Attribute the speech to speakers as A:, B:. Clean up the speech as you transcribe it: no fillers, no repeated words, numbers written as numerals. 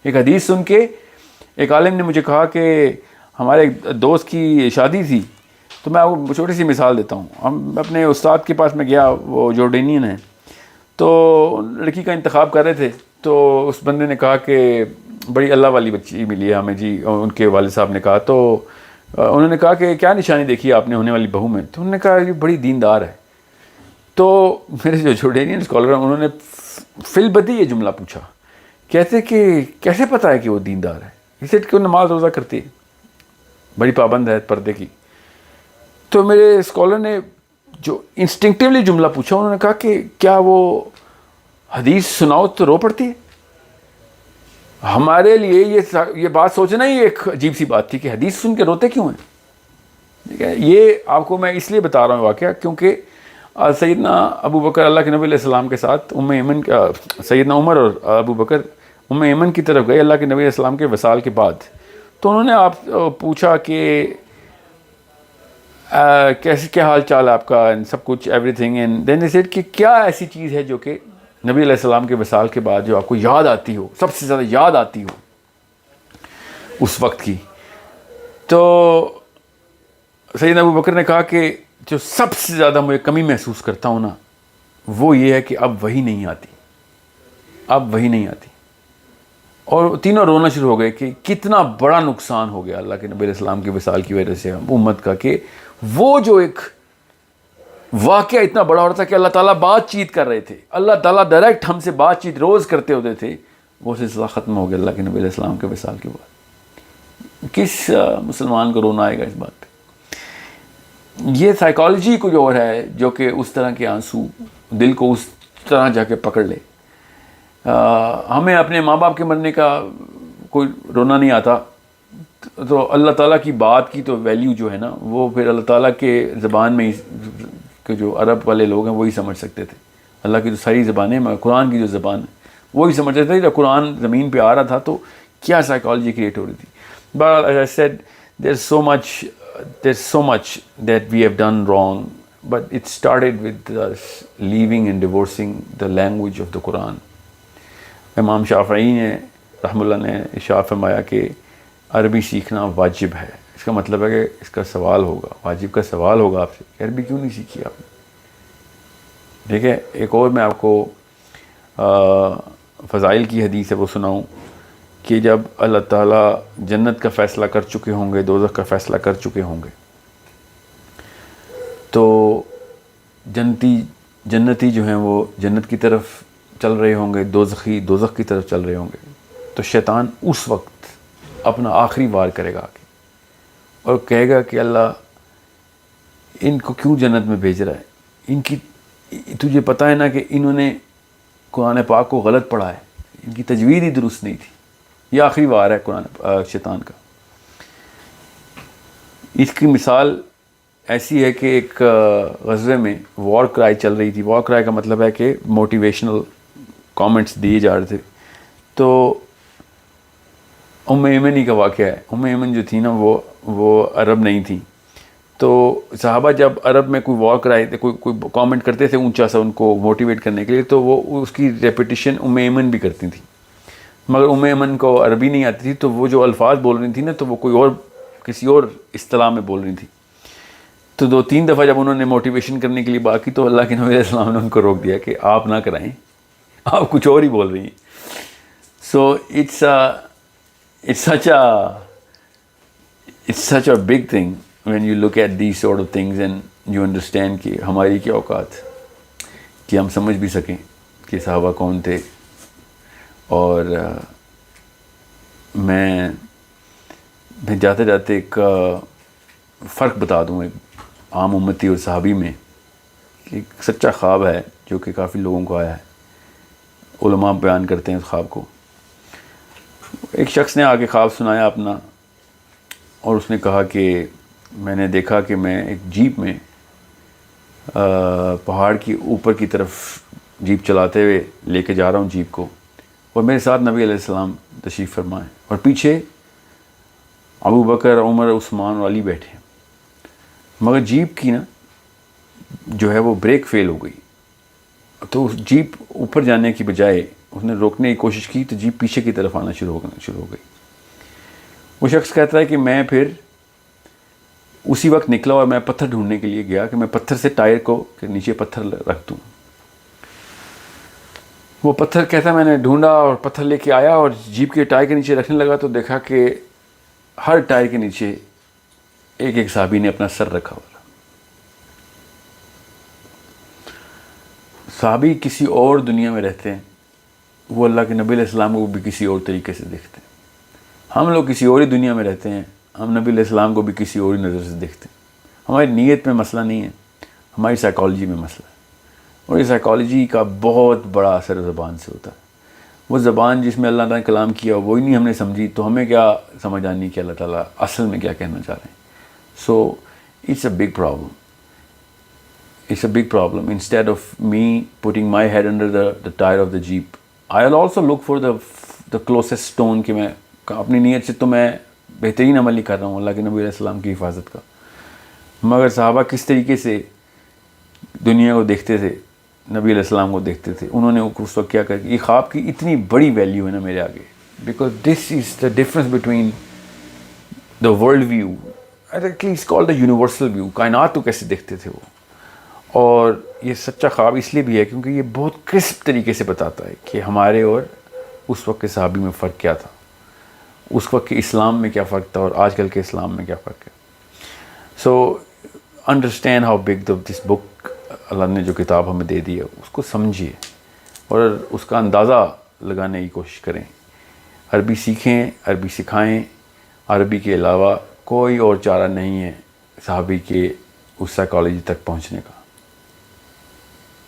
A: ایک حدیث سن کے ایک عالم نے مجھے کہا کہ ہمارے ایک دوست کی شادی تھی، تو میں آپ کو چھوٹی سی مثال دیتا ہوں. ہم اپنے استاد کے پاس میں گیا، وہ جورڈینین ہیں، تو لڑکی کا انتخاب کر رہے تھے. تو اس بندے نے کہا کہ بڑی اللہ والی بچی ملی ہے ہمیں جی. ان کے والد صاحب نے کہا، تو انہوں نے کہا کہ کیا نشانی دیکھی آپ نے ہونے والی بہو میں؟ تو انہوں نے کہا یہ بڑی دیندار ہے. تو میرے جو جورڈینین اسکالر ہیں انہوں نے فی البدی یہ جملہ پوچھا، کہتے کہ کیسے پتہ ہے کہ وہ دیندار ہے؟ اس لیے کہ وہ نماز روزہ کرتی ہے، بڑی پابند ہے پردے کی. تو میرے اسکالر نے جو انسٹنکٹیولی جملہ پوچھا، انہوں نے کہا کہ کیا وہ حدیث سناؤ تو رو پڑتی ہے؟ ہمارے لیے یہ بات سوچنا ہی ایک عجیب سی بات تھی کہ حدیث سن کے روتے کیوں ہیں. ٹھیک ہے، یہ آپ کو میں اس لیے بتا رہا ہوں واقعہ کیونکہ سیدنا ابو بکر اللہ کے نبی علیہ السلام کے ساتھ ایمن سیدنا عمر اور ابو بکر ایمن کی طرف گئے اللہ کے نبی علیہ السلام کے وصال کے بعد. تو انہوں نے آپ پوچھا کہ کیسے کیا حال چال آپ کا، سب کچھ everything, and then they said کہ کیا ایسی چیز ہے جو کہ نبی علیہ السلام کے وصال کے بعد جو آپ کو یاد آتی ہو، سب سے زیادہ یاد آتی ہو اس وقت کی. تو سیدنا ابو بکر نے کہا کہ جو سب سے زیادہ مجھے کمی محسوس کرتا ہوں نا، وہ یہ ہے کہ اب وہی نہیں آتی، اب وہی نہیں آتی. اور تینوں رونا شروع ہو گئے کہ کتنا بڑا نقصان ہو گیا اللہ کے نبی علیہ السلام کے وصال کی وجہ سے امت کا، کہ وہ جو ایک واقعہ اتنا بڑا ہو رہا تھا کہ اللہ تعالیٰ بات چیت کر رہے تھے، اللہ تعالیٰ ڈائریکٹ ہم سے بات چیت روز کرتے ہوتے تھے، وہ سلسلہ ختم ہو گیا اللہ کے نبی علیہ السلام کے وصال کے بعد. کس مسلمان کو رونا آئے گا اس بات پہ؟ یہ سائیکالوجی کو جو ہے، جو کہ اس طرح کے آنسو دل کو اس طرح جا کے پکڑ لے. ہمیں اپنے ماں باپ کے مرنے کا کوئی رونا نہیں آتا، تو اللہ تعالیٰ کی بات کی تو ویلیو جو ہے نا، وہ پھر اللہ تعالیٰ کے زبان میں کہ جو عرب والے لوگ ہیں وہی سمجھ سکتے تھے. اللہ کی جو ساری زبانیں، قرآن کی جو زبان ہے وہی سمجھ سکتے تھے. جب قرآن زمین پہ آ رہا تھا تو کیا سائیکالوجی کریٹ ہو رہی تھی. But as I said, there's so much that we have done wrong, but it started with us leaving and divorcing the language of the Quran. امام شافعی نے رحمہ اللہ نے ارشاد فرمایا کہ عربی سیکھنا واجب ہے. اس کا مطلب ہے کہ اس کا سوال ہوگا، واجب کا سوال ہوگا آپ سے کہ عربی کیوں نہیں سیکھی آپ نے. ٹھیک ہے، ایک اور میں آپ کو فضائل کی حدیث ہے وہ سناؤں کہ جب اللہ تعالیٰ جنت کا فیصلہ کر چکے ہوں گے، دوزخ کا فیصلہ کر چکے ہوں گے، تو جنتی جو ہیں وہ جنت کی طرف چل رہے ہوں گے، دوزخی دوزخ کی طرف چل رہے ہوں گے. تو شیطان اس وقت اپنا آخری وار کرے گا آگے اور کہے گا کہ اللہ ان کو کیوں جنت میں بھیج رہا ہے؟ ان کی تجھے پتہ ہے نا کہ انہوں نے قرآن پاک کو غلط پڑھا ہے، ان کی تجوید ہی درست نہیں تھی. یہ آخری وار ہے شیطان کا. اس کی مثال ایسی ہے کہ ایک غزوے میں وار کرائی چل رہی تھی. وار کرائی کا مطلب ہے کہ موٹیویشنل کامنٹس دیے جا رہے تھے. تو ایمن ہی کا واقعہ ہے. ایمن جو تھی نا وہ عرب نہیں تھی. تو صحابہ جب عرب میں کوئی وار کرائے تھے، کوئی کامنٹ کرتے تھے اونچا سا ان کو موٹیویٹ کرنے کے لیے، تو وہ اس کی ریپیٹیشن ایمن بھی کرتی تھیں. مگر ایمن کو عربی نہیں آتی تھی، تو وہ جو الفاظ بول رہی تھیں نا، تو وہ کوئی اور کسی اور اصطلاح میں بول رہی تھیں. تو 2-3 دفعہ جب انہوں نے موٹیویشن کرنے کے لیے بات کی تو اللہ کے نبی علیہ السلام نے ان کو روک دیا کہ آپ نہ کرائیں، آپ کچھ اور ہی بول رہی ہیں. سو it's such a big thing when you look at these sort of things and you understand کہ ہماری کیا اوقات کہ ہم سمجھ بھی سکیں کہ صحابہ کون تھے. اور میں جاتے جاتے ایک فرق بتا دوں ایک عام امتی اور صحابی میں. ایک سچا خواب ہے جو کہ کافی لوگوں کو آیا ہے، علماء بیان کرتے ہیں اس خواب کو. ایک شخص نے آگے خواب سنایا اپنا، اور اس نے کہا کہ میں نے دیکھا کہ میں ایک جیپ میں پہاڑ کی اوپر کی طرف جیپ چلاتے ہوئے لے کے جا رہا ہوں جیپ کو، اور میرے ساتھ نبی علیہ السلام تشریف فرمائے، اور پیچھے ابو بکر، عمر، عثمان اور علی بیٹھے ہیں. مگر جیپ کی نا جو ہے وہ بریک فیل ہو گئی، تو اس جیپ اوپر جانے کی بجائے اس نے روکنے کی کوشش کی تو جیپ پیچھے کی طرف آنا شروع ہو گئی. وہ شخص کہتا ہے کہ میں پھر اسی وقت نکلا اور میں پتھر ڈھونڈنے کے لیے گیا کہ میں پتھر سے ٹائر کو کہ نیچے پتھر رکھ دوں. وہ پتھر کہتا ہے میں نے ڈھونڈا اور پتھر لے کے آیا اور جیپ کے ٹائر کے نیچے رکھنے لگا تو دیکھا کہ ہر ٹائر کے نیچے ایک ایک صحابی نے اپنا سر رکھا ہوا. صحابی کسی اور دنیا میں رہتے ہیں, وہ اللہ کے نبی علیہ السلام کو بھی کسی اور طریقے سے دیکھتے ہیں. ہم لوگ کسی اور ہی دنیا میں رہتے ہیں, ہم نبی علیہ السلام کو بھی کسی اور ہی نظر سے دیکھتے ہیں. ہماری نیت میں مسئلہ نہیں ہے, ہماری سائیکالوجی میں مسئلہ ہے. اور یہ سائیکالوجی کا بہت بڑا اثر زبان سے ہوتا ہے. وہ زبان جس میں اللہ تعالیٰ نے کلام کیا وہی نہیں ہم نے سمجھی تو ہمیں کیا سمجھ آنی کہ اللہ تعالیٰ اصل میں کیا کہنا چاہ رہے ہیں. So it's a big problem. It's a big problem. Instead of me putting my head under the tire of the Jeep, I'll also look for the closest stone کہ میں اپنی نیت سے تو میں بہترین عمل ہی کر رہا ہوں اللہ کے نبی علیہ السلام کی حفاظت کا. مگر صحابہ کس طریقے سے دنیا کو دیکھتے تھے, نبی علیہ السلام کو دیکھتے تھے, انہوں نے اس وقت کیا کر یہ خواب کی اتنی بڑی ویلیو ہے نا میرے آگے, because this is the difference between the world view, actually it's called the universal view. کائنات کو کیسے دیکھتے تھے وہ. اور یہ سچا خواب اس لیے بھی ہے کیونکہ یہ بہت کرسپ طریقے سے بتاتا ہے کہ ہمارے اور اس وقت کے صحابی میں فرق کیا تھا, اس وقت کے اسلام میں کیا فرق تھا اور آج کل کے اسلام میں کیا فرق ہے. سو انڈرسٹینڈ ہاؤ بگ دس بک, اللہ نے جو کتاب ہمیں دے دی ہے اس کو سمجھیے اور اس کا اندازہ لگانے کی کوشش کریں. عربی سیکھیں, عربی سکھائیں. عربی کے علاوہ کوئی اور چارہ نہیں ہے صحابی کے اس سائیکالوجی تک پہنچنے کا.